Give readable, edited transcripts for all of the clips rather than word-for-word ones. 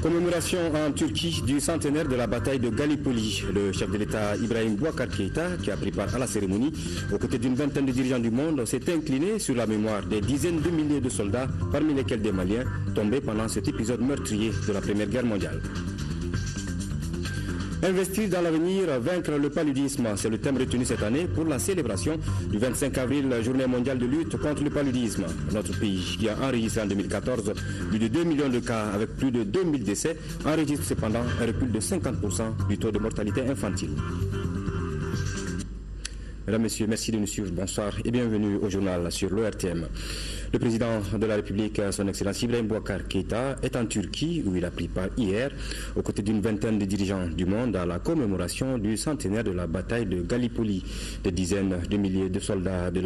Commémoration en Turquie du centenaire de la bataille de Gallipoli. Le chef de l'État Ibrahim Boubacar Keïta, qui a pris part à la cérémonie, aux côtés d'une vingtaine de dirigeants du monde, s'est incliné sur la mémoire des dizaines de milliers de soldats, parmi lesquels des Maliens, tombés pendant cet épisode meurtrier de la Première Guerre mondiale. Investir dans l'avenir, vaincre le paludisme, c'est le thème retenu cette année pour la célébration du 25 avril, journée mondiale de lutte contre le paludisme. Notre pays, qui a enregistré en 2014 plus de 2 millions de cas avec plus de 2000 décès, enregistre cependant un recul de 50% du taux de mortalité infantile. Mesdames, Messieurs, merci de nous suivre. Bonsoir et bienvenue au journal sur l'ORTM. Le président de la République, son Excellence Ibrahim Boubacar Keïta, est en Turquie où il a pris part hier, aux côtés d'une vingtaine de dirigeants du monde, à la commémoration du centenaire de la bataille de Gallipoli. Des dizaines de milliers de soldats de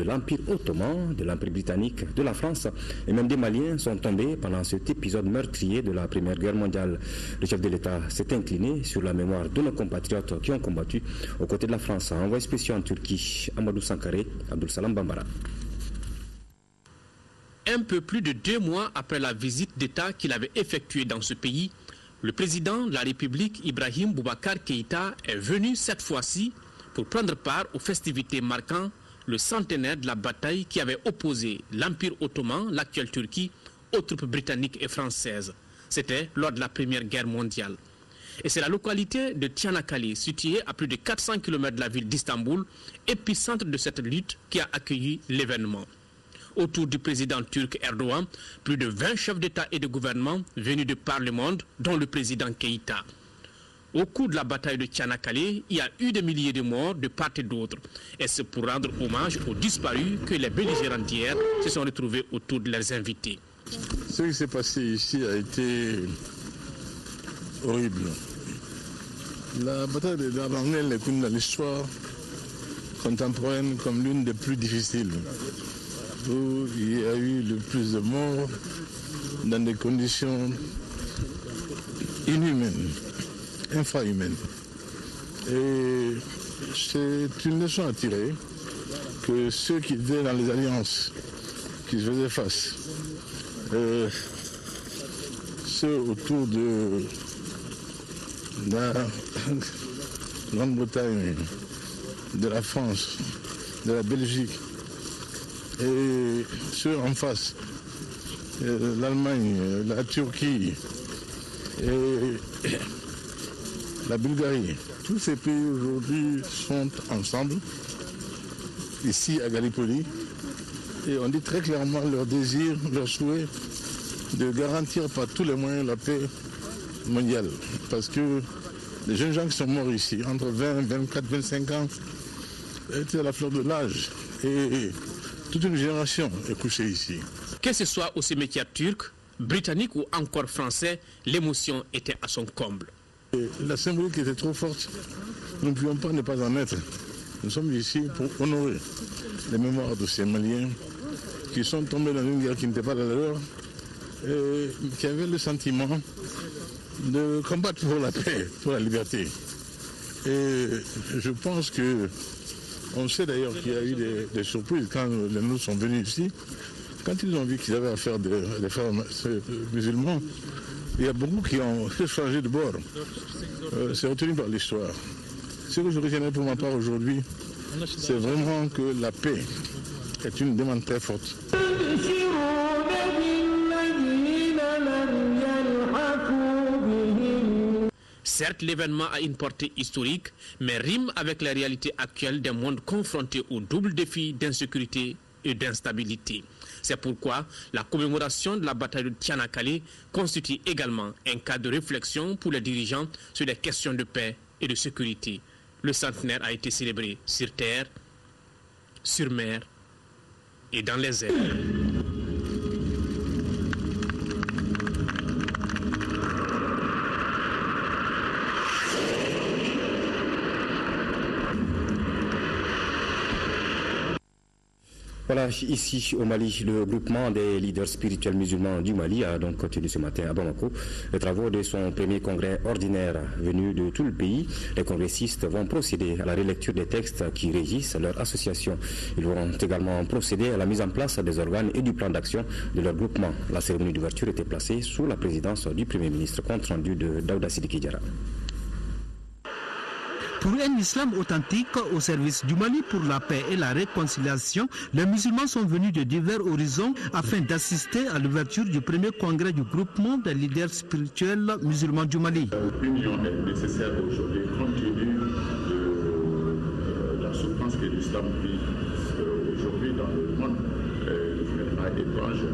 l'Empire ottoman, de l'Empire britannique, de la France et même des Maliens sont tombés pendant cet épisode meurtrier de la Première Guerre mondiale. Le chef de l'État s'est incliné sur la mémoire de nos compatriotes qui ont combattu aux côtés de la France. Envoyé spécial en Turquie, Amadou Sankaré, Abdul Salam Bambara. Un peu plus de 2 mois après la visite d'État qu'il avait effectuée dans ce pays, le président de la République, Ibrahim Boubacar Keïta, est venu cette fois-ci pour prendre part aux festivités marquant le centenaire de la bataille qui avait opposé l'Empire ottoman, l'actuelle Turquie, aux troupes britanniques et françaises. C'était lors de la Première Guerre mondiale. Et c'est la localité de Çanakkale, située à plus de 400 km de la ville d'Istanbul, épicentre de cette lutte, qui a accueilli l'événement. Autour du président turc Erdogan, plus de 20 chefs d'État et de gouvernement venus de par le monde, dont le président Keïta. Au cours de la bataille de Çanakkale, il y a eu des milliers de morts de part et d'autre. Et c'est pour rendre hommage aux disparus que les belligérants d'hier se sont retrouvés autour de leurs invités. Ce qui s'est passé ici a été horrible. La bataille de Dardanelles est connue dans l'histoire contemporaine comme l'une des plus difficiles, où il y a eu le plus de morts dans des conditions inhumaines, infrahumaines. Et c'est une leçon à tirer que ceux qui étaient dans les alliances, qui se faisaient face, ceux autour de la Grande-Bretagne, de la France, de la Belgique, et ceux en face, l'Allemagne, la Turquie et la Bulgarie. Tous ces pays aujourd'hui sont ensemble, ici à Gallipoli, et on dit très clairement leur désir, leur souhait de garantir par tous les moyens la paix mondiale. Parce que les jeunes gens qui sont morts ici, entre 20, 24, 25 ans, étaient à la fleur de l'âge. Et toute une génération est couchée ici. Que ce soit au cimetière turc, britannique ou encore français, l'émotion était à son comble. Et la symbolique était trop forte. Nous ne pouvions pas ne pas en être. Nous sommes ici pour honorer les mémoires de ces Maliens qui sont tombés dans une guerre qui n'était pas la leur et qui avaient le sentiment de combattre pour la paix, pour la liberté. Et je pense que on sait d'ailleurs qu'il y a eu des surprises quand les nôtres sont venus ici. Quand ils ont vu qu'ils avaient affaire à des frères musulmans, il y a beaucoup qui ont changé de bord. C'est retenu par l'histoire. Ce que je retiendrai pour ma part aujourd'hui, c'est vraiment que la paix est une demande très forte. Certes, l'événement a une portée historique, mais rime avec la réalité actuelle d'un monde confronté au double défi d'insécurité et d'instabilité. C'est pourquoi la commémoration de la bataille de Çanakkale constitue également un cas de réflexion pour les dirigeants sur les questions de paix et de sécurité. Le centenaire a été célébré sur terre, sur mer et dans les airs. Voilà, ici au Mali, le groupement des leaders spirituels musulmans du Mali a donc tenu ce matin à Bamako les travaux de son premier congrès ordinaire venu de tout le pays. Les congressistes vont procéder à la relecture des textes qui régissent leur association. Ils vont également procéder à la mise en place des organes et du plan d'action de leur groupement. La cérémonie d'ouverture était placée sous la présidence du Premier ministre, compte rendu de Daouda Sidiki Diarra. Pour un islam authentique au service du Mali pour la paix et la réconciliation, les musulmans sont venus de divers horizons afin d'assister à l'ouverture du premier congrès du groupement des leaders spirituels musulmans du Mali. L'union est nécessaire aujourd'hui compte tenu de la souffrance que l'islam vit aujourd'hui dans le monde. Je ne pas étrange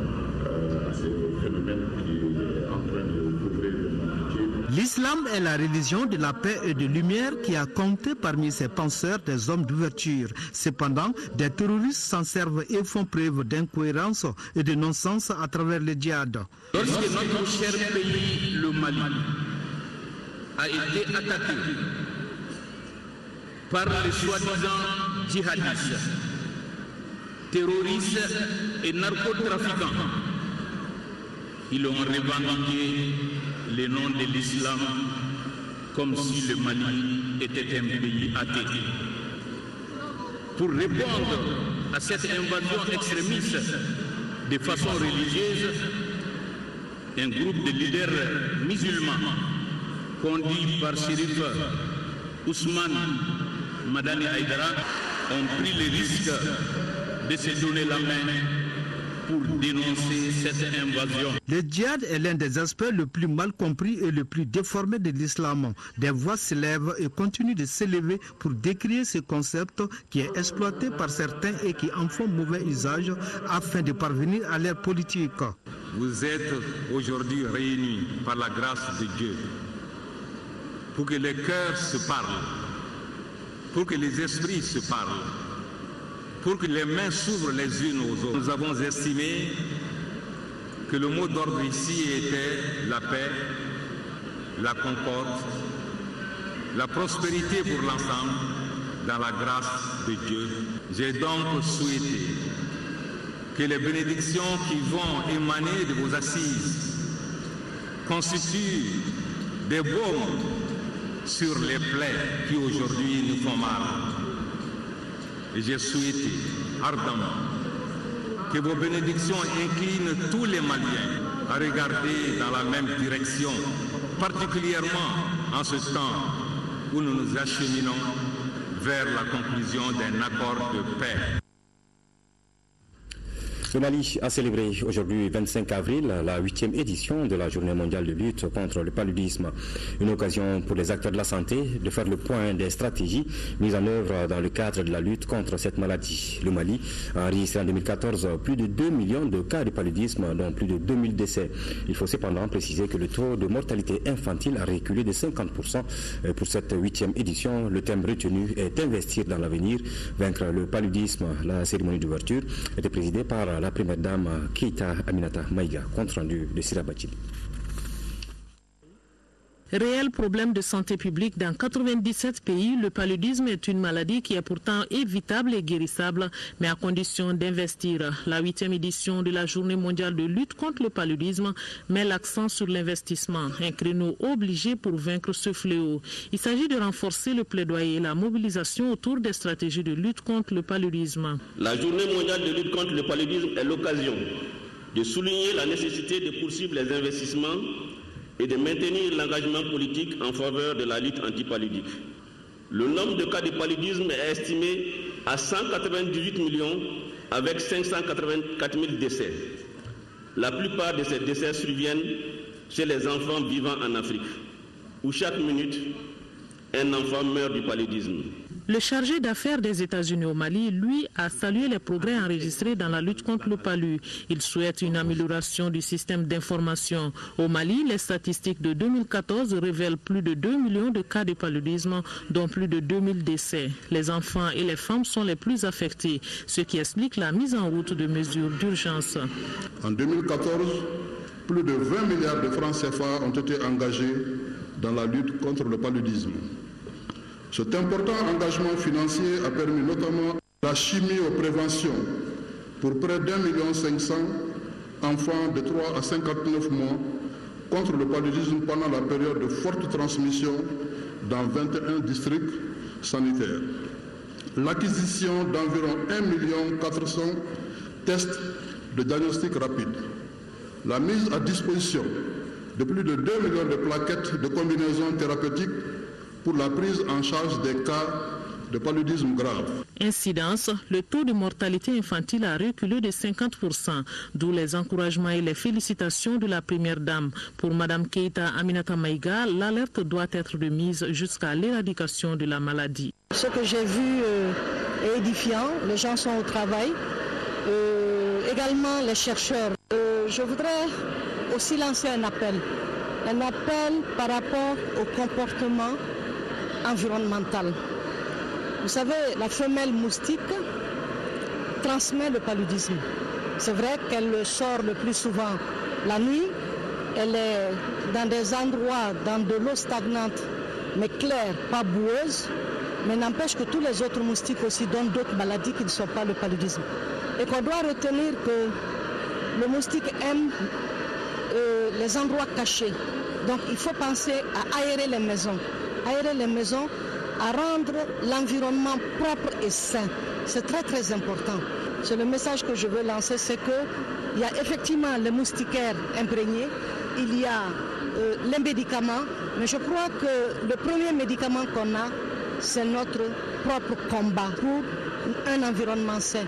à ce phénomène qui est en train de couvrir le monde entier. L'islam est la religion de la paix et de lumière qui a compté parmi ses penseurs des hommes d'ouverture. Cependant, des terroristes s'en servent et font preuve d'incohérence et de non-sens à travers les djihad. Lorsque notre cher pays, le Mali, a été attaqué par les soi-disant djihadistes, terroristes et narcotrafiquants, ils ont revendiqué le nom de l'islam comme si le Mali était un pays athée. Pour répondre à cette invasion extrémiste de façon religieuse, un groupe de leaders musulmans conduit par Chérif Ousmane Madani Haïdara ont pris le risque de se donner la main pour dénoncer cette invasion. Le djihad est l'un des aspects le plus mal compris et le plus déformé de l'islam. Des voix s'élèvent et continuent de s'élever pour décrier ce concept qui est exploité par certains et qui en font mauvais usage afin de parvenir à leur politique. Vous êtes aujourd'hui réunis par la grâce de Dieu pour que les cœurs se parlent, pour que les esprits se parlent, pour que les mains s'ouvrent les unes aux autres. Nous avons estimé que le mot d'ordre ici était la paix, la concorde, la prospérité pour l'ensemble, dans la grâce de Dieu. J'ai donc souhaité que les bénédictions qui vont émaner de vos assises constituent des baumes sur les plaies qui aujourd'hui nous font mal. Et j'ai souhaité ardemment que vos bénédictions inclinent tous les Maliens à regarder dans la même direction, particulièrement en ce temps où nous nous acheminons vers la conclusion d'un accord de paix. Le Mali a célébré aujourd'hui 25 avril la 8e édition de la Journée mondiale de lutte contre le paludisme. Une occasion pour les acteurs de la santé de faire le point des stratégies mises en œuvre dans le cadre de la lutte contre cette maladie. Le Mali a enregistré en 2014 plus de 2 millions de cas de paludisme, dont plus de 2000 décès. Il faut cependant préciser que le taux de mortalité infantile a reculé de 50%. Pour cette 8e édition, le thème retenu est investir dans l'avenir, vaincre le paludisme. La cérémonie d'ouverture était présidée par la première dame Keita Aminata Maïga, compte rendu de Sirabachil. Réel problème de santé publique dans 97 pays, le paludisme est une maladie qui est pourtant évitable et guérissable, mais à condition d'investir. La 8e édition de la Journée mondiale de lutte contre le paludisme met l'accent sur l'investissement, un créneau obligé pour vaincre ce fléau. Il s'agit de renforcer le plaidoyer et la mobilisation autour des stratégies de lutte contre le paludisme. La Journée mondiale de lutte contre le paludisme est l'occasion de souligner la nécessité de poursuivre les investissements et de maintenir l'engagement politique en faveur de la lutte antipaludique. Le nombre de cas de paludisme est estimé à 198 millions avec 584 000 décès. La plupart de ces décès surviennent chez les enfants vivant en Afrique, où chaque minute, un enfant meurt du paludisme. Le chargé d'affaires des États-Unis au Mali, lui, a salué les progrès enregistrés dans la lutte contre le palu. Il souhaite une amélioration du système d'information. Au Mali, les statistiques de 2014 révèlent plus de 2 millions de cas de paludisme, dont plus de 2000 décès. Les enfants et les femmes sont les plus affectés, ce qui explique la mise en route de mesures d'urgence. En 2014, plus de 20 milliards de francs CFA ont été engagés dans la lutte contre le paludisme. Cet important engagement financier a permis notamment la chimioprévention, pour près d'1,5 million enfants de 3 à 59 mois contre le paludisme pendant la période de forte transmission dans 21 districts sanitaires. L'acquisition d'environ 1,4 million tests de diagnostic rapide. La mise à disposition de plus de 2 millions de plaquettes de combinaisons thérapeutiques pour la prise en charge des cas de paludisme grave. Incidence, le taux de mortalité infantile a reculé de 50%, d'où les encouragements et les félicitations de la première dame. Pour Mme Keita Aminata Maïga, l'alerte doit être de mise jusqu'à l'éradication de la maladie. Ce que j'ai vu est édifiant, les gens sont au travail, également les chercheurs. Je voudrais aussi lancer un appel par rapport au comportement environnemental. Vous savez, la femelle moustique transmet le paludisme. C'est vrai qu'elle sort le plus souvent la nuit. Elle est dans des endroits, dans de l'eau stagnante, mais claire, pas boueuse. Mais n'empêche que tous les autres moustiques aussi donnent d'autres maladies qui ne sont pas le paludisme. Et qu'on doit retenir que le moustique aime les endroits cachés. Donc il faut penser à aérer les maisons. Aérer les maisons, à rendre l'environnement propre et sain. C'est très très important. C'est le message que je veux lancer, c'est qu'il y a effectivement les moustiquaires imprégnés, il y a les médicaments, mais je crois que le premier médicament qu'on a, c'est notre propre combat pour un environnement sain.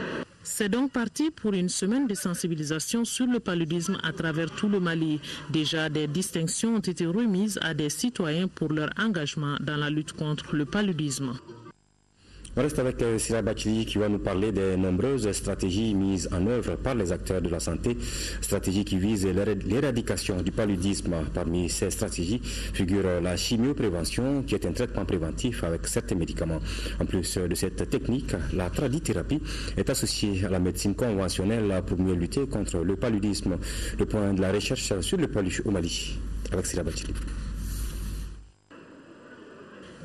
C'est donc parti pour une semaine de sensibilisation sur le paludisme à travers tout le Mali. Déjà, des distinctions ont été remises à des citoyens pour leur engagement dans la lutte contre le paludisme. On reste avec Sira Bachili qui va nous parler des nombreuses stratégies mises en œuvre par les acteurs de la santé, stratégies qui visent l'éradication du paludisme. Parmi ces stratégies figure la chimioprévention, qui est un traitement préventif avec certains médicaments. En plus de cette technique, la tradithérapie est associée à la médecine conventionnelle pour mieux lutter contre le paludisme. Le point de la recherche sur le paludisme au Mali, avec Sira Bachili.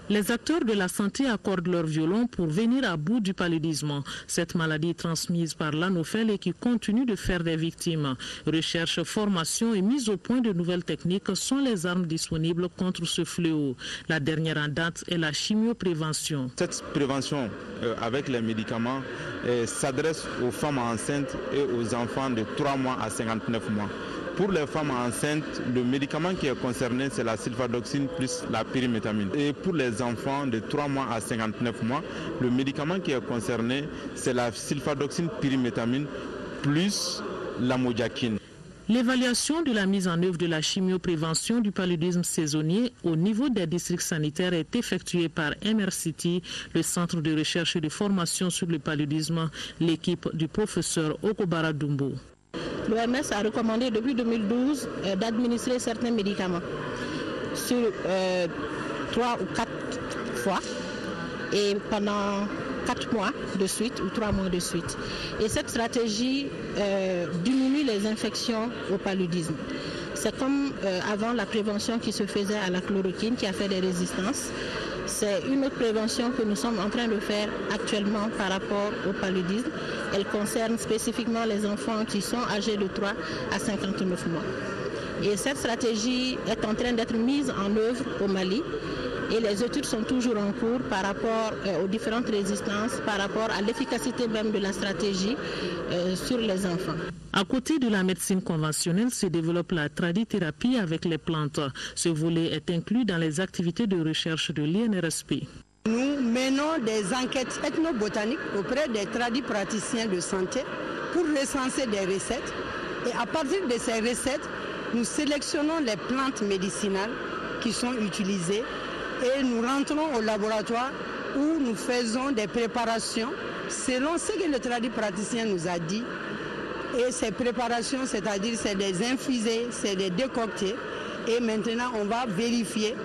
Les acteurs de la santé accordent leur violon pour venir à bout du paludisme. Cette maladie transmise par l'anophèle et qui continue de faire des victimes. Recherche, formation et mise au point de nouvelles techniques sont les armes disponibles contre ce fléau. La dernière en date est la chimioprévention. Cette prévention avec les médicaments s'adresse aux femmes enceintes et aux enfants de 3 mois à 59 mois. Pour les femmes enceintes, le médicament qui est concerné, c'est la sulfadoxine plus la pyrimétamine. Et pour les enfants de 3 mois à 59 mois, le médicament qui est concerné, c'est la sulfadoxine pyrimétamine plus la modiakine. L'évaluation de la mise en œuvre de la chimioprévention du paludisme saisonnier au niveau des districts sanitaires est effectuée par MRCT, le Centre de recherche et de formation sur le paludisme, l'équipe du professeur Okobara Dumbo. L'OMS a recommandé depuis 2012 d'administrer certains médicaments sur 3 ou 4 fois et pendant 4 mois de suite ou 3 mois de suite. Et cette stratégie diminue les infections au paludisme. C'est comme avant la prévention qui se faisait à la chloroquine qui a fait des résistances. C'est une autre prévention que nous sommes en train de faire actuellement par rapport au paludisme. Elle concerne spécifiquement les enfants qui sont âgés de 3 à 59 mois. Et cette stratégie est en train d'être mise en œuvre au Mali. Et les études sont toujours en cours par rapport aux différentes résistances, par rapport à l'efficacité même de la stratégie sur les enfants. À côté de la médecine conventionnelle se développe la tradithérapie avec les plantes. Ce volet est inclus dans les activités de recherche de l'INRSP. Nous menons des enquêtes ethnobotaniques auprès des tradipraticiens de santé pour recenser des recettes. Et à partir de ces recettes, nous sélectionnons les plantes médicinales qui sont utilisées et nous rentrons au laboratoire où nous faisons des préparations selon ce que le tradipraticien nous a dit. Et ces préparations, c'est-à-dire c'est des infusés, c'est des décoctés. Et maintenant, on va vérifier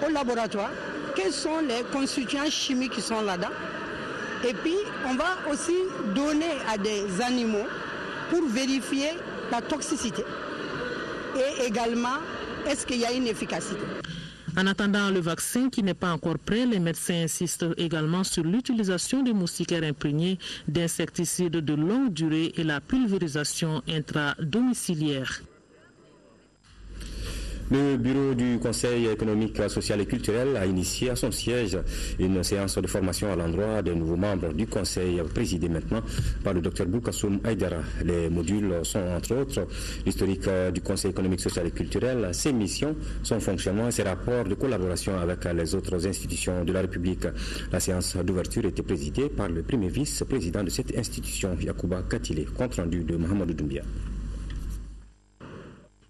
au laboratoire quels sont les constituants chimiques qui sont là-dedans. Et puis, on va aussi donner à des animaux pour vérifier la toxicité. Et également, est-ce qu'il y a une efficacité. En attendant le vaccin qui n'est pas encore prêt, les médecins insistent également sur l'utilisation des moustiquaires imprégnés d'insecticides de longue durée et la pulvérisation intradomiciliaire. Le bureau du Conseil économique, social et culturel a initié à son siège une séance de formation à l'endroit des nouveaux membres du Conseil, présidé maintenant par le Dr Boukassoum Aïdara. Les modules sont entre autres l'historique du Conseil économique, social et culturel, ses missions, son fonctionnement et ses rapports de collaboration avec les autres institutions de la République. La séance d'ouverture était présidée par le premier vice-président de cette institution, Yacouba Katile, compte rendu de Mohamed Doumbia.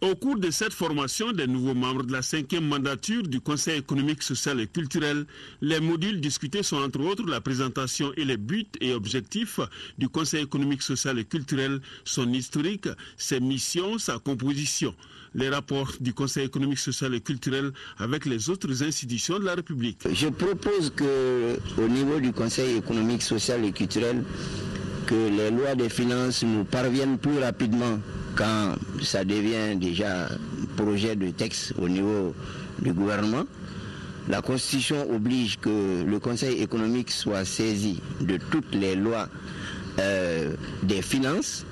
Au cours de cette formation des nouveaux membres de la 5e mandature du Conseil économique, social et culturel, les modules discutés sont entre autres la présentation et les buts et objectifs du Conseil économique, social et culturel, son historique, ses missions, sa composition, les rapports du Conseil économique, social et culturel avec les autres institutions de la République. Je propose qu'au niveau du Conseil économique, social et culturel, que les lois des finances nous parviennent plus rapidement quand ça devient déjà projet de texte au niveau du gouvernement. La Constitution oblige que le Conseil économique soit saisi de toutes les lois des finances,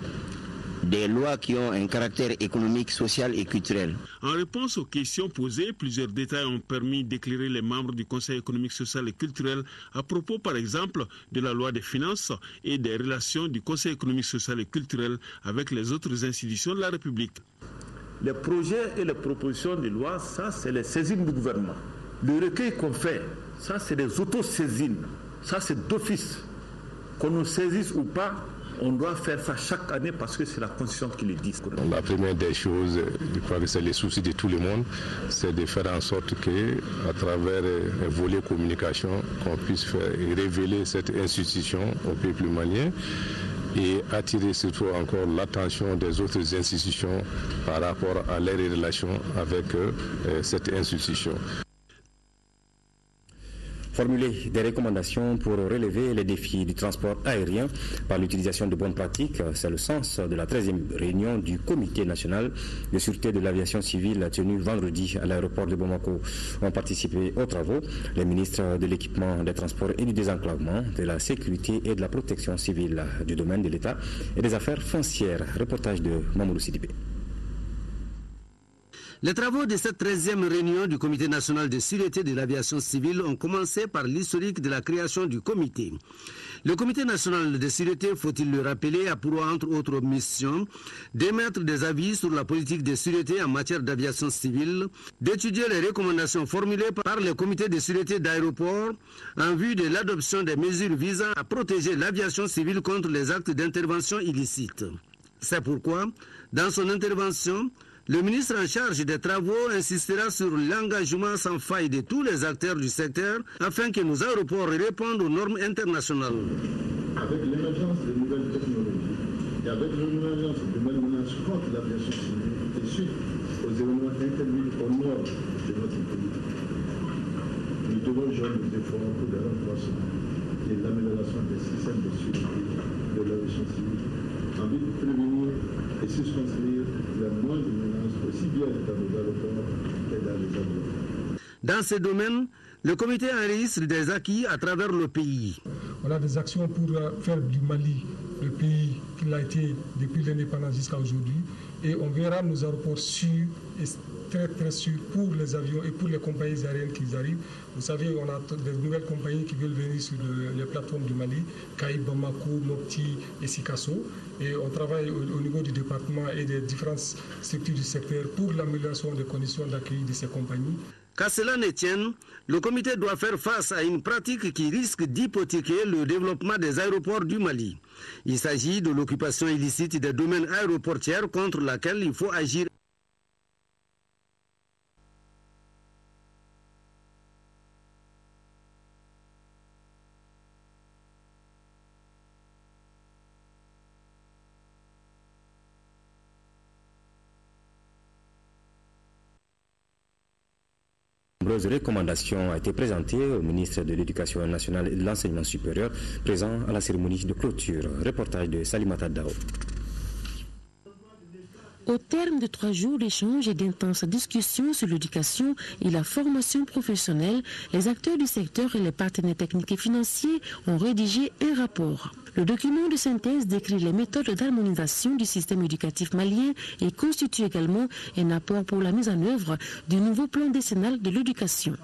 des lois qui ont un caractère économique, social et culturel. En réponse aux questions posées, plusieurs détails ont permis d'éclairer les membres du Conseil économique, social et culturel à propos, par exemple, de la loi des finances et des relations du Conseil économique, social et culturel avec les autres institutions de la République. Les projets et les propositions de loi, ça c'est les saisines du gouvernement. Le recueil qu'on fait, ça c'est des autosaisines. Ça c'est d'office. Qu'on nous saisisse ou pas, on doit faire ça chaque année parce que c'est la Constitution qui le dit. La première des choses, je crois que c'est le souci de tout le monde, c'est de faire en sorte qu'à travers un volet communication, qu'on puisse faire révéler cette institution au peuple malien et attirer surtout encore l'attention des autres institutions par rapport à leurs relations avec cette institution. Formuler des recommandations pour relever les défis du transport aérien par l'utilisation de bonnes pratiques, c'est le sens de la 13e réunion du Comité national de sûreté de l'aviation civile tenue vendredi à l'aéroport de Bamako. Ont participé aux travaux les ministres de l'équipement, des transports et du désenclavement, de la sécurité et de la protection civile, du domaine de l'État et des affaires foncières. Reportage de Mamoudou Sidibé. Les travaux de cette 13e réunion du Comité national de sûreté de l'aviation civile ont commencé par l'historique de la création du comité. Le Comité national de sûreté, faut-il le rappeler, a pour entre autres missions d'émettre des avis sur la politique de sûreté en matière d'aviation civile, d'étudier les recommandations formulées par le Comité de sûreté d'aéroport en vue de l'adoption des mesures visant à protéger l'aviation civile contre les actes d'intervention illicites. C'est pourquoi, dans son intervention, le ministre en charge des travaux insistera sur l'engagement sans faille de tous les acteurs du secteur afin que nos aéroports répondent aux normes internationales. Avec l'émergence de nouvelles technologies et avec l'émergence de nouvelles menaces contre l'aviation civile et suite aux événements intervenus au nord de notre pays, nous devons joindre nos efforts pour le renforcement et l'amélioration des systèmes de sécurité de l'aviation civile en vue de prévenir et circonscrire la moindre menace aussi bien dans nos aéroports que dans les avions. Dans ce domaine, le comité enregistre des acquis à travers le pays. On a des actions pour faire du Mali le pays qu'il a été depuis l'indépendance jusqu'à aujourd'hui. Et on verra nos aéroports sûrs et très très sûrs pour les avions et pour les compagnies aériennes qui arrivent. Vous savez, on a des nouvelles compagnies qui veulent venir sur les plateformes du Mali, Caï, Bamako, Mopti et Sikasso. Et on travaille au niveau du département et des différentes structures du secteur pour l'amélioration des conditions d'accueil de ces compagnies. Qu'à cela ne tienne, le comité doit faire face à une pratique qui risque d'hypothéquer le développement des aéroports du Mali. Il s'agit de l'occupation illicite des domaines aéroportiers contre laquelle il faut agir. De nombreuses recommandations ont été présentées au ministre de l'Éducation nationale et de l'Enseignement supérieur, présent à la cérémonie de clôture. Reportage de Salimata Dao. Au terme de 3 jours d'échanges et d'intenses discussions sur l'éducation et la formation professionnelle, les acteurs du secteur et les partenaires techniques et financiers ont rédigé un rapport. Le document de synthèse décrit les méthodes d'harmonisation du système éducatif malien et constitue également un apport pour la mise en œuvre du nouveau plan décennal de l'éducation.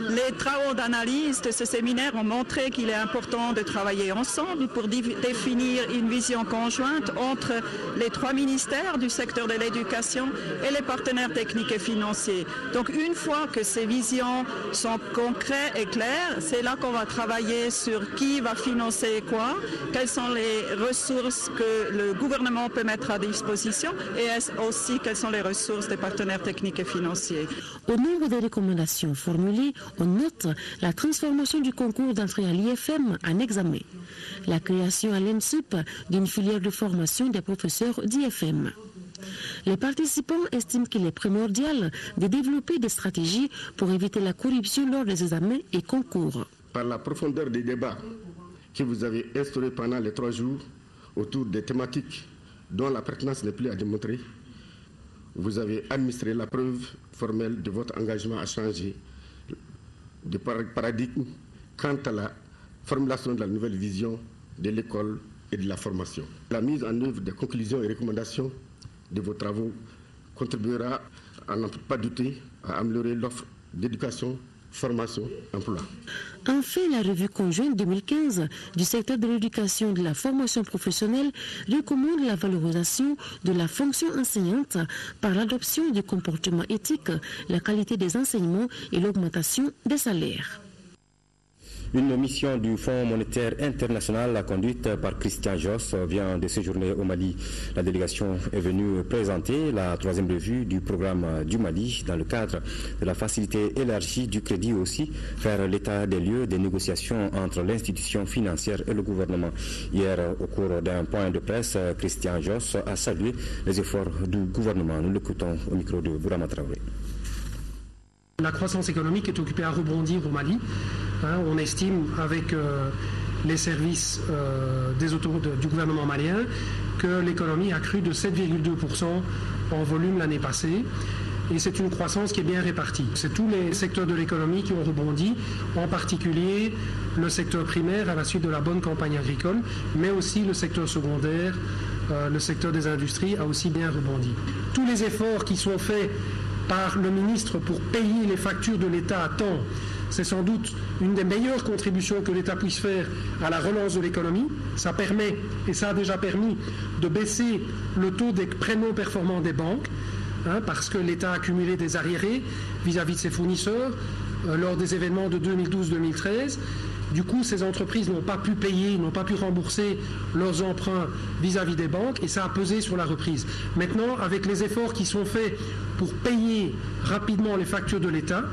Les travaux d'analyse de ce séminaire ont montré qu'il est important de travailler ensemble pour définir une vision conjointe entre les 3 ministères du secteur de l'éducation et les partenaires techniques et financiers. Donc une fois que ces visions sont concrètes et claires, c'est là qu'on va travailler sur qui va financer quoi, quelles sont les ressources que le gouvernement peut mettre à disposition et aussi quelles sont les ressources des partenaires techniques et financiers. Au nombre des recommandations formulées, on note la transformation du concours d'entrée à l'IFM en examen, la création à l'ENSUP d'une filière de formation des professeurs d'IFM. Les participants estiment qu'il est primordial de développer des stratégies pour éviter la corruption lors des examens et concours. Par la profondeur des débats que vous avez instaurés pendant les 3 jours autour des thématiques dont la pertinence n'est plus à démontrer, vous avez administré la preuve formelle de votre engagement à changer de paradigme quant à la formulation de la nouvelle vision de l'école et de la formation. La mise en œuvre des conclusions et recommandations de vos travaux contribuera, à n'en pas douter, à améliorer l'offre d'éducation, formation, emploi. Enfin, la revue conjointe 2015 du secteur de l'éducation et de la formation professionnelle recommande la valorisation de la fonction enseignante par l'adoption du comportement éthique, la qualité des enseignements et l'augmentation des salaires. Une mission du Fonds monétaire international conduite par Christian Josse vient de séjourner au Mali. La délégation est venue présenter la 3e revue du programme du Mali dans le cadre de la facilité élargie du crédit, aussi faire l'état des lieux des négociations entre l'institution financière et le gouvernement. Hier, au cours d'un point de presse, Christian Josse a salué les efforts du gouvernement. Nous l'écoutons au micro de Bourama Traoré. La croissance économique est occupée à rebondir au Mali. On estime avec les services du gouvernement malien que l'économie a cru de 7,2% en volume l'année passée. Et c'est une croissance qui est bien répartie. C'est tous les secteurs de l'économie qui ont rebondi, en particulier le secteur primaire à la suite de la bonne campagne agricole, mais aussi le secteur secondaire, le secteur des industries a aussi bien rebondi. Tous les efforts qui sont faits par le ministre pour payer les factures de l'État à temps, c'est sans doute une des meilleures contributions que l'État puisse faire à la relance de l'économie. Ça permet, et ça a déjà permis, de baisser le taux des prêts non performants des banques, parce que l'État a accumulé des arriérés vis-à-vis de ses fournisseurs lors des événements de 2012-2013. Du coup, ces entreprises n'ont pas pu payer, n'ont pas pu rembourser leurs emprunts vis-à-vis des banques, et ça a pesé sur la reprise. Maintenant, avec les efforts qui sont faits pour payer rapidement les factures de l'État,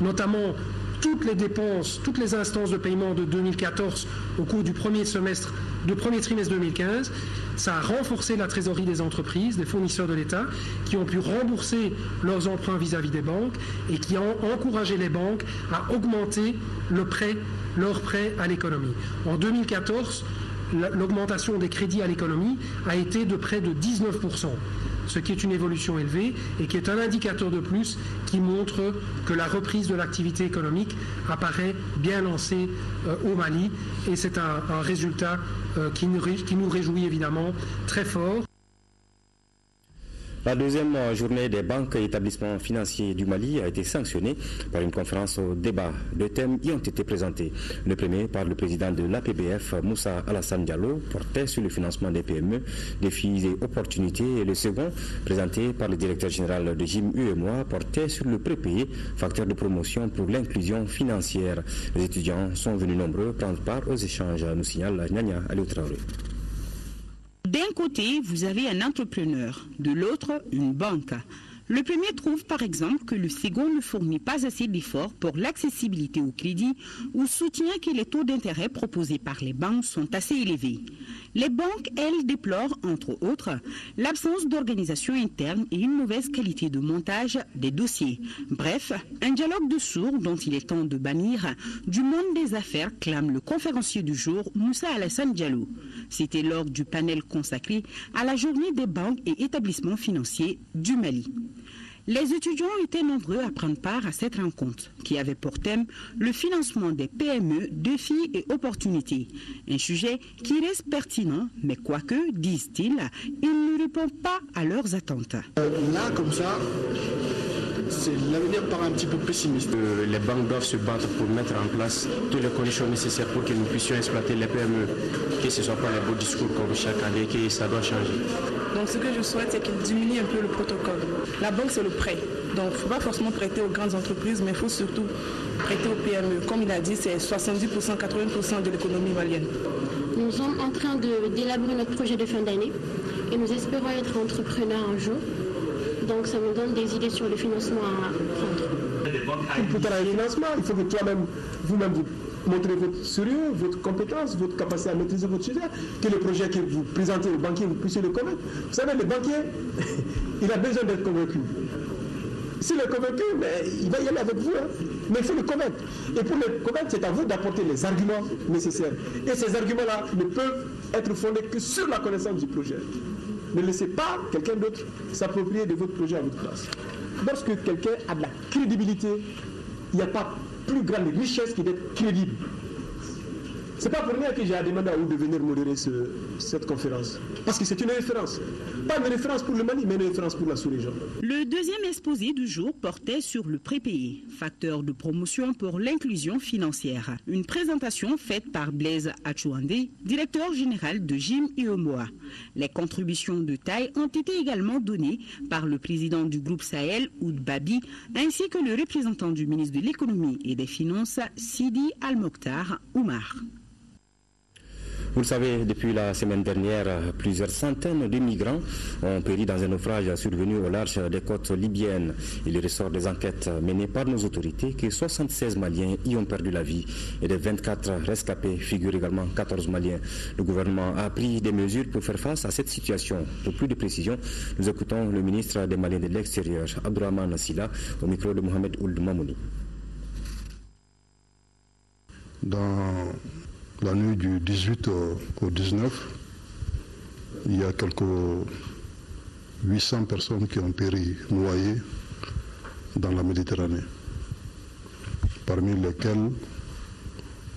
notamment toutes les dépenses, toutes les instances de paiement de 2014 au cours du premier trimestre 2015, ça a renforcé la trésorerie des entreprises, des fournisseurs de l'État, qui ont pu rembourser leurs emprunts vis-à-vis des banques et qui ont encouragé les banques à augmenter leurs prêts à l'économie. En 2014, l'augmentation des crédits à l'économie a été de près de 19%. Ce qui est une évolution élevée et qui est un indicateur de plus qui montre que la reprise de l'activité économique apparaît bien lancée au Mali, et c'est un résultat qui nous réjouit évidemment très fort. La 2e journée des banques et établissements financiers du Mali a été sanctionnée par une conférence au débat. 2 thèmes y ont été présentés. Le premier par le président de l'APBF, Moussa Alassane Diallo, portait sur le financement des PME, défis et opportunités. Et le second, présenté par le directeur général de JIM UEMOA, portait sur le prépayé, facteur de promotion pour l'inclusion financière. Les étudiants sont venus nombreux prendre part aux échanges, nous signale Nyanya Aliou Traoré. D'un côté, vous avez un entrepreneur, de l'autre, une banque. Le premier trouve par exemple que le second ne fournit pas assez d'efforts pour l'accessibilité au crédit ou soutient que les taux d'intérêt proposés par les banques sont assez élevés. Les banques, elles, déplorent entre autres l'absence d'organisation interne et une mauvaise qualité de montage des dossiers. Bref, un dialogue de sourds dont il est temps de bannir du monde des affaires, clame le conférencier du jour Moussa Alassane Diallo. C'était lors du panel consacré à la journée des banques et établissements financiers du Mali. Les étudiants étaient nombreux à prendre part à cette rencontre qui avait pour thème le financement des PME, défis et opportunités. Un sujet qui reste pertinent, mais quoique, disent-ils, il ne répond pas à leurs attentes. Là, comme ça, l'avenir paraît un petit peu pessimiste. Les banques doivent se battre pour mettre en place toutes les conditions nécessaires pour que nous puissions exploiter les PME, que ce ne soit pas les beaux discours comme chaque année, que ça doit changer. Donc ce que je souhaite, c'est qu'il diminue un peu le protocole. La banque, c'est le prêt. Donc il ne faut pas forcément prêter aux grandes entreprises, mais il faut surtout prêter aux PME. Comme il a dit, c'est 70%, 80% de l'économie malienne. Nous sommes en train d'élaborer notre projet de fin d'année et nous espérons être entrepreneurs un jour. Donc ça nous donne des idées sur le financement à prendre. Pour faire un financement, il faut que toi-même, vous-même, vous montrez votre sérieux, votre compétence, votre capacité à maîtriser votre sujet, que le projet que vous présentez au banquier, vous puissiez le convaincre. Vous savez, le banquier, il a besoin d'être convaincu. S'il est convaincu, mais il va y aller avec vous. Mais il faut le convaincre. Et pour le convaincre, c'est à vous d'apporter les arguments nécessaires. Et ces arguments-là ne peuvent être fondés que sur la connaissance du projet. Ne laissez pas quelqu'un d'autre s'approprier de votre projet à votre place. Lorsque quelqu'un a de la crédibilité, il n'y a pas plus grande richesse que d'être crédible. Ce n'est pas pour rien que j'ai demandé à vous de venir modérer cette conférence. Parce que c'est une référence. Pas une référence pour le Mali, mais une référence pour la sous-région. Le deuxième exposé du jour portait sur le prépayé, facteur de promotion pour l'inclusion financière. Une présentation faite par Blaise Achouandé, directeur général de Jim Iomoa. Les contributions de taille ont été également données par le président du groupe Sahel, Oud Babi, ainsi que le représentant du ministre de l'économie et des finances, Sidi Al-Mokhtar Oumar. Vous le savez, depuis la semaine dernière, plusieurs centaines de migrants ont péri dans un naufrage survenu au large des côtes libyennes. Il ressort des enquêtes menées par nos autorités que 76 Maliens y ont perdu la vie et des 24 rescapés figurent également 14 Maliens. Le gouvernement a pris des mesures pour faire face à cette situation. Pour plus de précisions, nous écoutons le ministre des Maliens de l'Extérieur, Abdourahmane Silla, au micro de Mohamed Ould Mamouni. Dans la nuit du 18 au 19, il y a quelques 800 personnes qui ont péri noyées dans la Méditerranée, parmi lesquelles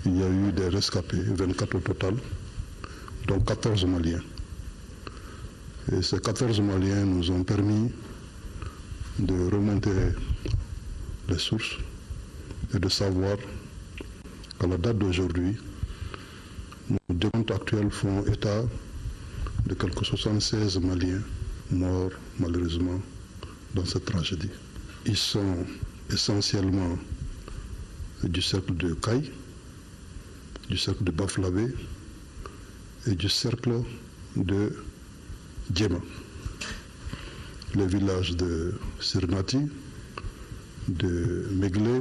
il y a eu des rescapés, 24 au total, dont 14 Maliens. Et ces 14 Maliens nous ont permis de remonter les sources et de savoir qu'à la date d'aujourd'hui, nos décomptes actuels font état de quelques 76 Maliens morts malheureusement dans cette tragédie. Ils sont essentiellement du cercle de Caille, du cercle de Baflabé et du cercle de Djema. Les villages de Sirnati, de Meglé,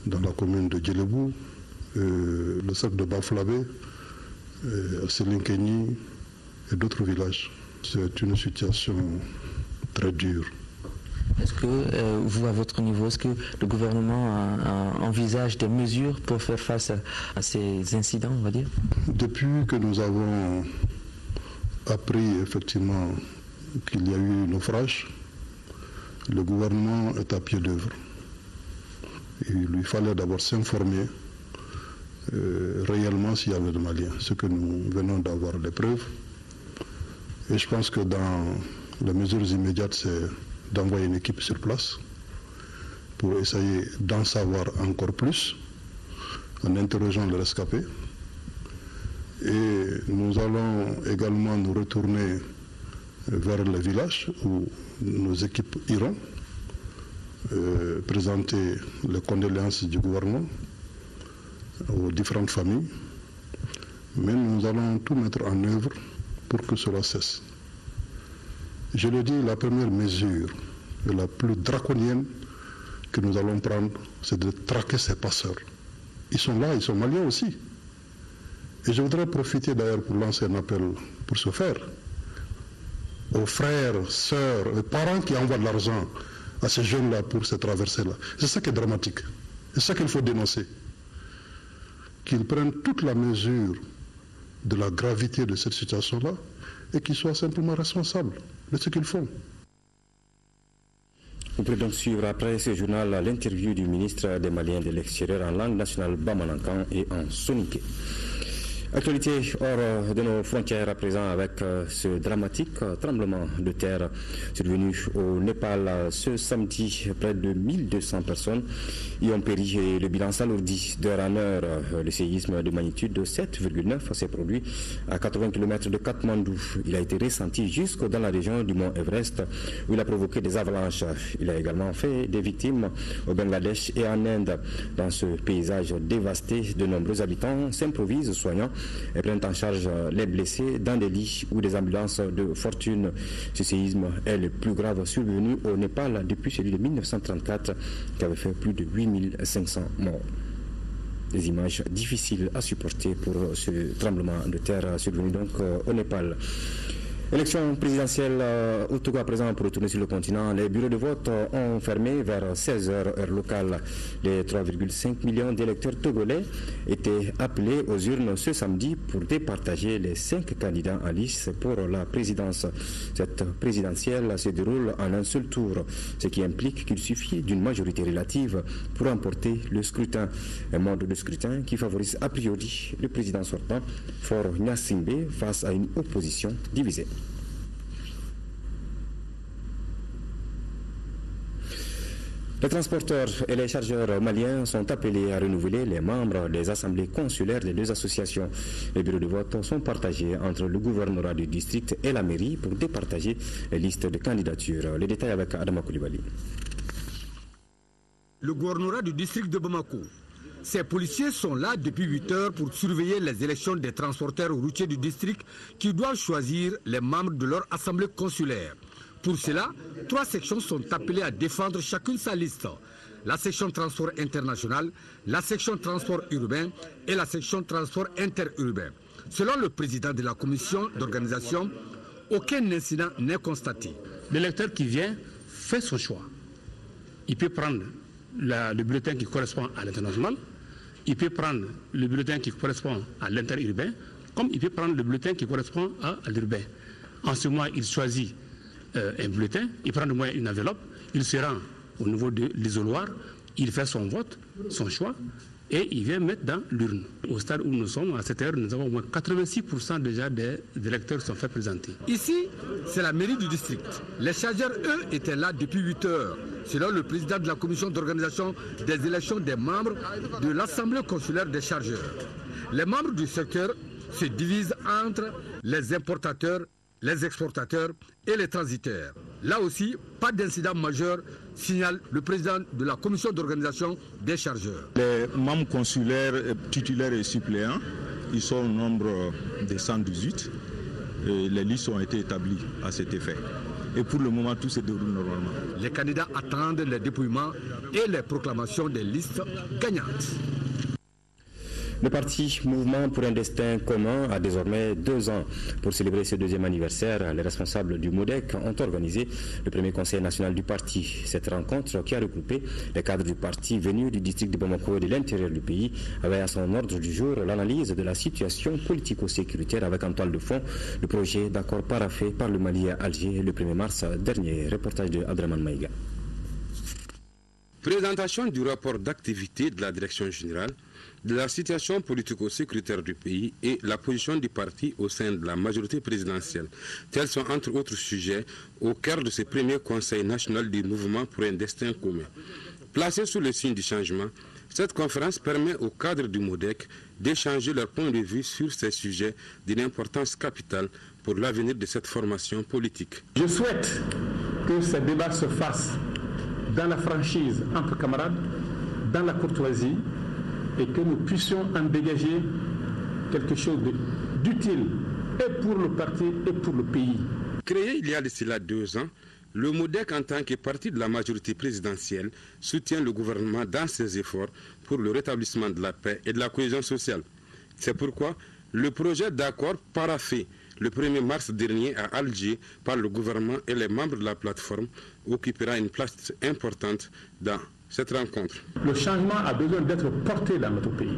dans la commune de Djelebou, le cercle de Baflabé, Selinkeni et d'autres villages. C'est une situation très dure. Est-ce que vous, à votre niveau, est-ce que le gouvernement envisage des mesures pour faire face à ces incidents, on va dire? Depuis que nous avons appris effectivement qu'il y a eu naufrage, le gouvernement est à pied d'œuvre. Il lui fallait d'abord s'informer réellement s'il y avait des Maliens, ce que nous venons d'avoir des preuves. Et je pense que dans les mesures immédiates, c'est d'envoyer une équipe sur place pour essayer d'en savoir encore plus en interrogeant les rescapés. Et nous allons également nous retourner vers les villages où nos équipes iront présenter les condoléances du gouvernement aux différentes familles. Mais nous allons tout mettre en œuvre pour que cela cesse. Je le dis, la première mesure, et la plus draconienne que nous allons prendre, c'est de traquer ces passeurs. Ils sont là, ils sont maliens aussi. Et je voudrais profiter d'ailleurs pour lancer un appel pour ce faire aux frères, sœurs, aux parents qui envoient de l'argent à ces jeunes-là pour ces traversées-là. C'est ça qui est dramatique. C'est ça qu'il faut dénoncer. Qu'ils prennent toute la mesure de la gravité de cette situation-là et qu'ils soient simplement responsables de ce qu'ils font. Vous pouvez donc suivre après ce journal l'interview du ministre des Maliens de l'extérieur en langue nationale Bamanankan et en soninké. Actualité hors de nos frontières à présent avec ce dramatique tremblement de terre survenu au Népal ce samedi. Près de 1200 personnes y ont péri et le bilan s'alourdit d'heure en heure. Le séisme de magnitude de 7,9 s'est produit à 80 km de Katmandou. Il a été ressenti jusque dans la région du mont Everest où il a provoqué des avalanches. Il a également fait des victimes au Bangladesh et en Inde. Dans ce paysage dévasté, de nombreux habitants s'improvisent soignants et prennent en charge les blessés dans des lits ou des ambulances de fortune. Ce séisme est le plus grave survenu au Népal depuis celui de 1934 qui avait fait plus de 8500 morts. Des images difficiles à supporter pour ce tremblement de terre survenu donc au Népal. Élection présidentielle au Togo à présent pour retourner sur le continent. Les bureaux de vote ont fermé vers 16h heure locale. Les 3,5 millions d'électeurs togolais étaient appelés aux urnes ce samedi pour départager les 5 candidats en lice pour la présidence. Cette présidentielle se déroule en un seul tour, ce qui implique qu'il suffit d'une majorité relative pour remporter le scrutin. Un mode de scrutin qui favorise a priori le président sortant, Faure Gnassingbé, face à une opposition divisée. Les transporteurs et les chargeurs maliens sont appelés à renouveler les membres des assemblées consulaires des deux associations. Les bureaux de vote sont partagés entre le gouvernorat du district et la mairie pour départager les listes de candidatures. Les détails avec Adama Koulibaly. Le gouvernorat du district de Bamako. Ces policiers sont là depuis 8 heures pour surveiller les élections des transporteurs routiers du district qui doivent choisir les membres de leur assemblée consulaire. Pour cela, 3 sections sont appelées à défendre chacune sa liste. La section transport international, la section transport urbain et la section transport interurbain. Selon le président de la commission d'organisation, aucun incident n'est constaté. L'électeur qui vient fait son choix. Il peut prendre le bulletin qui correspond à l'international, il peut prendre le bulletin qui correspond à l'interurbain, comme il peut prendre le bulletin qui correspond à l'urbain. En ce moment, il choisit un bulletin, il prend de moins une enveloppe, il se rend au niveau de l'isoloir, il fait son vote, son choix, et il vient mettre dans l'urne. Au stade où nous sommes, à cette heure, nous avons au moins 86% déjà des électeurs qui sont fait présenter. Ici, c'est la mairie du district. Les chargeurs, eux, étaient là depuis 8 heures. Selon le président de la commission d'organisation des élections des membres de l'Assemblée consulaire des chargeurs. Les membres du secteur se divisent entre les importateurs, les exportateurs et les transitaires. Là aussi, pas d'incident majeur, signale le président de la commission d'organisation des chargeurs. Les membres consulaires titulaires et suppléants, ils sont au nombre de 118. Et les listes ont été établies à cet effet. Et pour le moment, tout se déroule normalement. Les candidats attendent les dépouillements et les proclamations des listes gagnantes. Le parti Mouvement pour un destin commun a désormais 2 ans. Pour célébrer ce 2e anniversaire, les responsables du MODEC ont organisé le premier conseil national du parti. Cette rencontre, qui a regroupé les cadres du parti venus du district de Bamako et de l'intérieur du pays, avait à son ordre du jour l'analyse de la situation politico-sécuritaire avec en toile de fond le projet d'accord paraphé par le Mali à Alger le 1er mars dernier. Reportage de Adraman Maïga. Présentation du rapport d'activité de la direction générale, de la situation politico-sécuritaire du pays et la position du parti au sein de la majorité présidentielle. Tels sont entre autres sujets au cœur de ce premier conseil national du mouvement pour un destin commun. Placé sous le signe du changement, cette conférence permet aux cadres du MODEC d'échanger leur point de vue sur ces sujets d'une importance capitale pour l'avenir de cette formation politique. Je souhaite que ce débat se fasse dans la franchise entre camarades, dans la courtoisie, et que nous puissions en dégager quelque chose d'utile et pour le parti et pour le pays. Créé il y a de cela 2 ans, le MODEC, en tant que parti de la majorité présidentielle, soutient le gouvernement dans ses efforts pour le rétablissement de la paix et de la cohésion sociale. C'est pourquoi le projet d'accord paraphé le 1er mars dernier à Alger par le gouvernement et les membres de la plateforme occupera une place importante dans cette rencontre. Le changement a besoin d'être porté dans notre pays.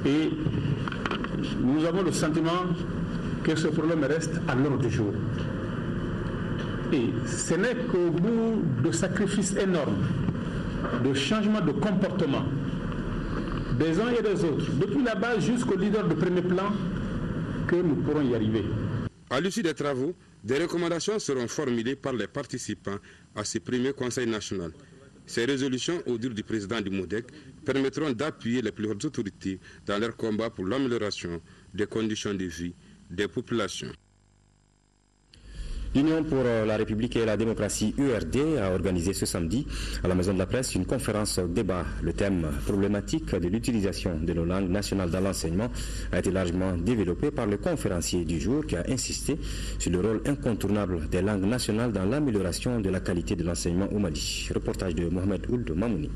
Et nous avons le sentiment que ce problème reste à l'ordre du jour. Et ce n'est qu'au bout de sacrifices énormes, de changements de comportement des uns et des autres, depuis la base jusqu'au leader de premier plan, que nous pourrons y arriver. À l'issue des travaux, des recommandations seront formulées par les participants à ce premier Conseil national. Ces résolutions, au dire du président du MODEC, permettront d'appuyer les plus hautes autorités dans leur combat pour l'amélioration des conditions de vie des populations. L'Union pour la République et la démocratie URD a organisé ce samedi à la Maison de la Presse une conférence débat. Le thème problématique de l'utilisation de nos langues nationales dans l'enseignement a été largement développé par le conférencier du jour qui a insisté sur le rôle incontournable des langues nationales dans l'amélioration de la qualité de l'enseignement au Mali. Reportage de Mohamed Ould Mamouni.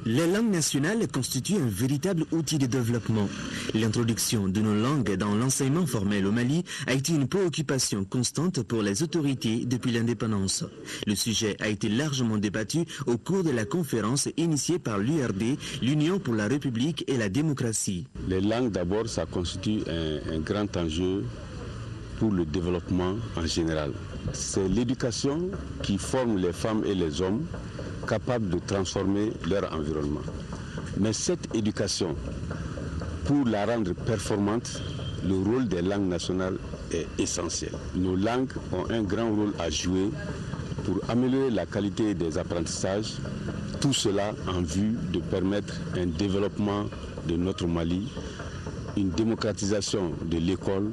Les langues nationales constituent un véritable outil de développement. L'introduction de nos langues dans l'enseignement formel au Mali a été une préoccupation constante pour les autorités depuis l'indépendance. Le sujet a été largement débattu au cours de la conférence initiée par l'URD, l'Union pour la République et la démocratie. Les langues d'abord, ça constitue un grand enjeu pour le développement en général. C'est l'éducation qui forme les femmes et les hommes capables de transformer leur environnement. Mais cette éducation, pour la rendre performante, le rôle des langues nationales est essentiel. Nos langues ont un grand rôle à jouer pour améliorer la qualité des apprentissages, tout cela en vue de permettre un développement de notre Mali, une démocratisation de l'école,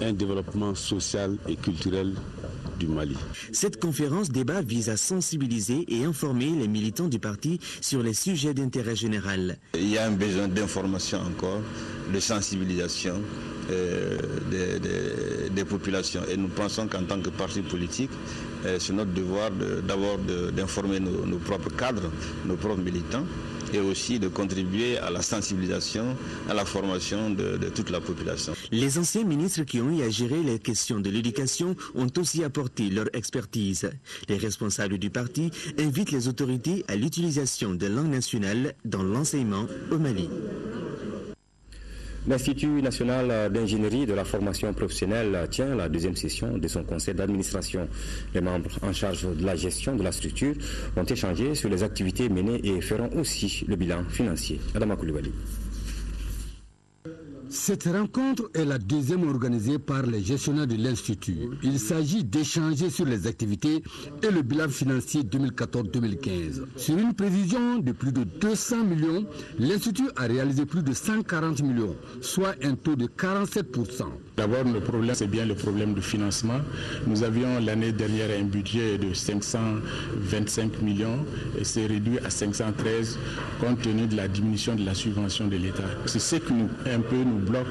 un développement social et culturel du Mali. Cette conférence débat vise à sensibiliser et informer les militants du parti sur les sujets d'intérêt général. Il y a un besoin d'information encore, de sensibilisation des populations. Et nous pensons qu'en tant que parti politique, c'est notre devoir d'abord d'informer nos propres cadres, nos propres militants, et aussi de contribuer à la sensibilisation, à la formation de toute la population. Les anciens ministres qui ont eu à gérer les questions de l'éducation ont aussi apporté leur expertise. Les responsables du parti invitent les autorités à l'utilisation de langue nationale dans l'enseignement au Mali. L'Institut national d'ingénierie de la formation professionnelle tient la deuxième session de son conseil d'administration. Les membres en charge de la gestion de la structure ont échangé sur les activités menées et feront aussi le bilan financier. Adama Koulibaly. Cette rencontre est la deuxième organisée par les gestionnaires de l'Institut. Il s'agit d'échanger sur les activités et le bilan financier 2014-2015. Sur une prévision de plus de 200 millions, l'Institut a réalisé plus de 140 millions, soit un taux de 47%. D'abord, le problème, c'est bien le problème de financement. Nous avions l'année dernière un budget de 525 millions et c'est réduit à 513 compte tenu de la diminution de la subvention de l'État. C'est ce qui nous bloque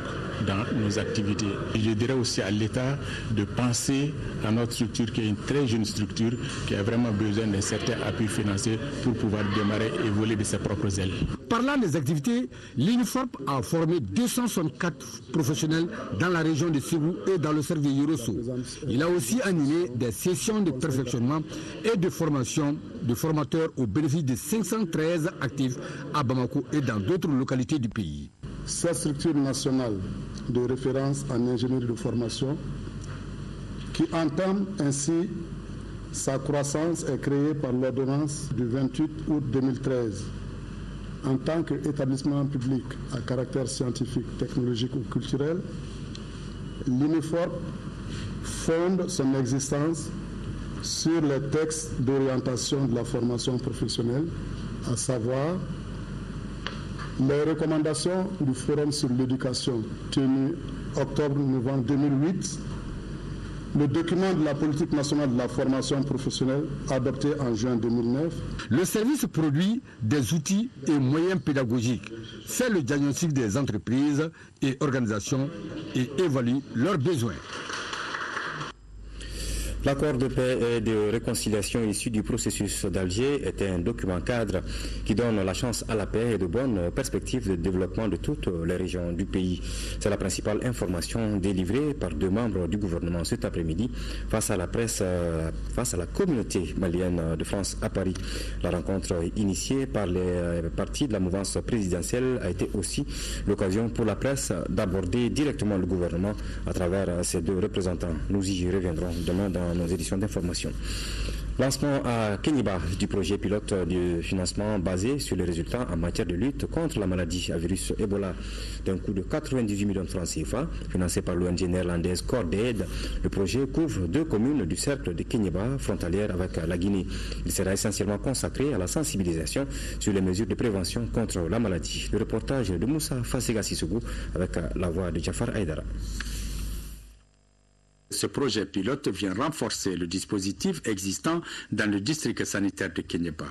dans nos activités. Et je dirais aussi à l'État de penser à notre structure qui est une très jeune structure qui a vraiment besoin d'un certain appui financier pour pouvoir démarrer et voler de ses propres ailes. Parlant des activités, l'INFORP a formé 264 professionnels dans la région de Ségou et dans le cercle de Yorosso. Il a aussi animé des sessions de perfectionnement et de formation de formateurs au bénéfice de 513 actifs à Bamako et dans d'autres localités du pays. Cette structure nationale de référence en ingénierie de formation qui entame ainsi sa croissance est créée par l'ordonnance du 28 août 2013 en tant qu'établissement public à caractère scientifique, technologique ou culturel. L'INFORP fonde son existence sur les textes d'orientation de la formation professionnelle, à savoir les recommandations du Forum sur l'éducation tenu octobre-novembre 2008, le document de la politique nationale de la formation professionnelle adopté en juin 2009. Le service produit des outils et moyens pédagogiques, fait le diagnostic des entreprises et organisations et évalue leurs besoins. L'accord de paix et de réconciliation issu du processus d'Alger est un document cadre qui donne la chance à la paix et de bonnes perspectives de développement de toutes les régions du pays. C'est la principale information délivrée par deux membres du gouvernement cet après-midi face à la presse, face à la communauté malienne de France à Paris. La rencontre initiée par les partis de la mouvance présidentielle a été aussi l'occasion pour la presse d'aborder directement le gouvernement à travers ses deux représentants. Nous y reviendrons demain dans nos éditions d'information. Lancement à Kéniéba du projet pilote de financement basé sur les résultats en matière de lutte contre la maladie à virus Ebola d'un coût de 98 millions de francs CFA, financé par l'ONG néerlandaise Cordaid. Le projet couvre 2 communes du cercle de Kéniéba, frontalière avec la Guinée. Il sera essentiellement consacré à la sensibilisation sur les mesures de prévention contre la maladie. Le reportage de Moussa Fassega Sissogou avec la voix de Jafar Aïdara. Ce projet pilote vient renforcer le dispositif existant dans le district sanitaire de Kéniéba.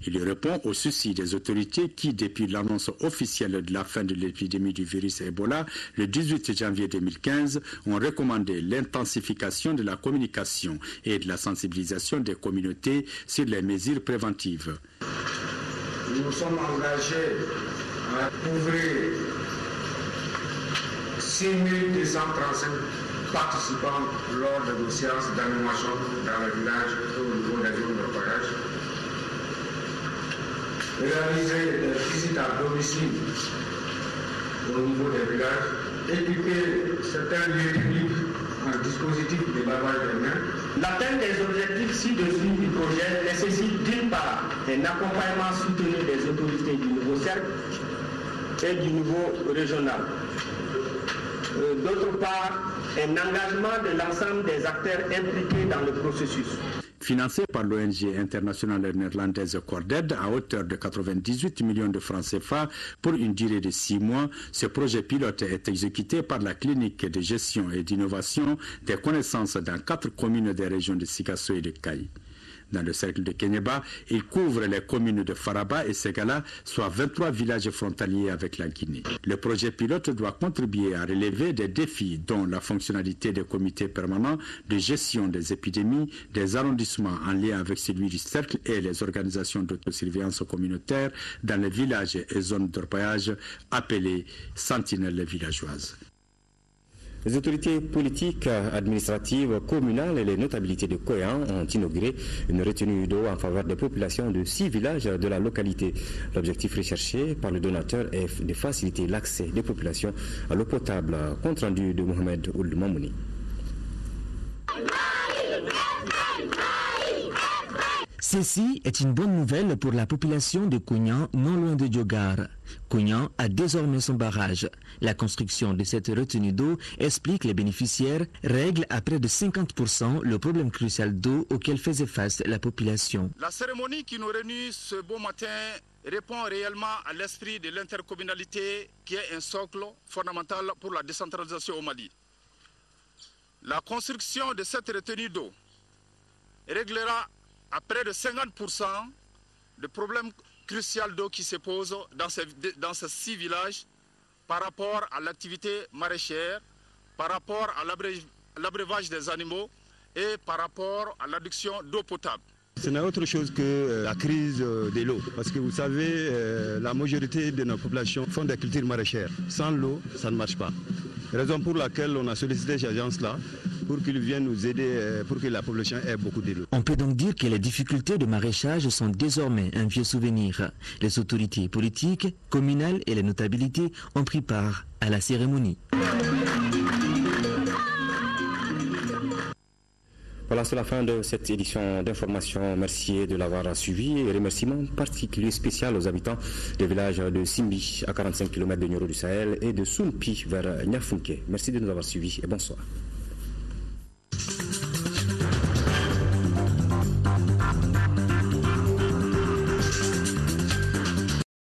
Il répond au souci des autorités qui, depuis l'annonce officielle de la fin de l'épidémie du virus Ebola le 18 janvier 2015, ont recommandé l'intensification de la communication et de la sensibilisation des communautés sur les mesures préventives. Nous sommes engagés à couvrir 6235 participants lors de nos séances d'animation dans le village et au niveau des zones de repérage. Réaliser des visites à domicile au niveau des villages, équiper certains lieux publics en dispositif de lavage des mains. L'atteinte des objectifs ci-dessus du projet nécessite d'une part un accompagnement soutenu des autorités du nouveau cercle et du niveau régional. D'autre part, un engagement de l'ensemble des acteurs impliqués dans le processus. Financé par l'ONG internationale néerlandaise Cordaid à hauteur de 98 millions de francs CFA pour une durée de 6 mois, ce projet pilote est exécuté par la clinique de gestion et d'innovation des connaissances dans 4 communes des régions de Sikasso et de Kayi. Dans le cercle de Kéniéba, il couvre les communes de Faraba et Segala, soit 23 villages frontaliers avec la Guinée. Le projet pilote doit contribuer à relever des défis dont la fonctionnalité des comités permanents de gestion des épidémies, des arrondissements en lien avec celui du cercle et les organisations d'autosurveillance communautaire dans les villages et zones d'orpaillage appelées sentinelles villageoises. Les autorités politiques, administratives, communales et les notabilités de Koyan ont inauguré une retenue d'eau en faveur des populations de 6 villages de la localité. L'objectif recherché par le donateur est de faciliter l'accès des populations à l'eau potable. Compte rendu de Mohamed Ould Mamouni. Ceci est une bonne nouvelle pour la population de Kounyan, non loin de Diogar. Kounyan a désormais son barrage. La construction de cette retenue d'eau, explique les bénéficiaires, règle à près de 50% le problème crucial d'eau auquel faisait face la population. La cérémonie qui nous réunit ce beau matin répond réellement à l'esprit de l'intercommunalité qui est un socle fondamental pour la décentralisation au Mali. La construction de cette retenue d'eau réglera à près de 50% le problème crucial d'eau qui se pose dans ces 6 villages par rapport à l'activité maraîchère, par rapport à l'abreuvage des animaux et par rapport à l'adduction d'eau potable. Ce n'est autre chose que la crise de l'eau. Parce que vous savez, la majorité de nos populations font des cultures maraîchères. Sans l'eau, ça ne marche pas. Raison pour laquelle on a sollicité cette agence-là pour qu'ils viennent nous aider pour que la population ait beaucoup d'eau. On peut donc dire que les difficultés de maraîchage sont désormais un vieux souvenir. Les autorités politiques, communales et les notabilités ont pris part à la cérémonie. Voilà, c'est la fin de cette édition d'information. Merci de l'avoir suivi et remerciements particuliers spéciaux aux habitants des villages de Simbi à 45 km de Nioro du Sahel et de Sounpi vers Niafunke. Merci de nous avoir suivis et bonsoir.